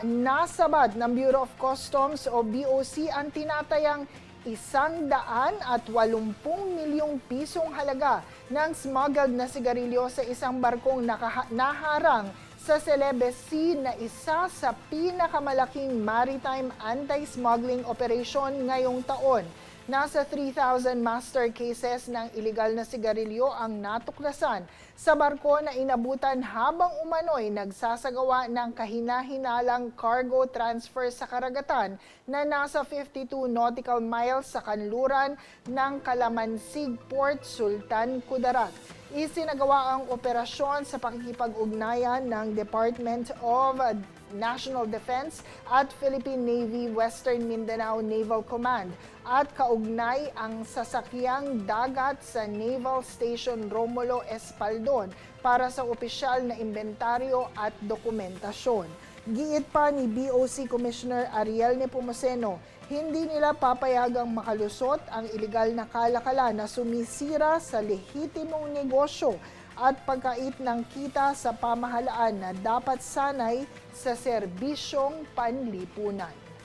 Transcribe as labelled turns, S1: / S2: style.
S1: nasabad ng Bureau of Customs o BOC ang tinatayang 180 milyong pisong halaga ng smuggled na sigarilyo sa isang barkong naharang sa Celebes Sea na isa sa pinakamalaking maritime anti-smuggling operation ngayong taon. Nasa 3,000 master cases ng iligal na sigarilyo ang natuklasan sa barko na inabutan habang umano'y nagsasagawa ng kahina-hinalang cargo transfer sa karagatan na nasa 52 nautical miles sa kanluran ng Calamansig Port, Sultan Kudarat. Isinagawa ang operasyon sa pakikipag-ugnayan ng Department of National Defense at Philippine Navy Western Mindanao Naval Command at kaugnay ang sasakyang dagat sa Naval Station Romulo Espaldon para sa opisyal na inventaryo at dokumentasyon. Giit pa ni BOC Commissioner Ariel Nepomuceno, hindi nila papayagang makalusot ang iligal na kalakalan na sumisira sa lehitimong negosyo at pagkait ng kita sa pamahalaan na dapat sanay sa serbisyong panlipunan.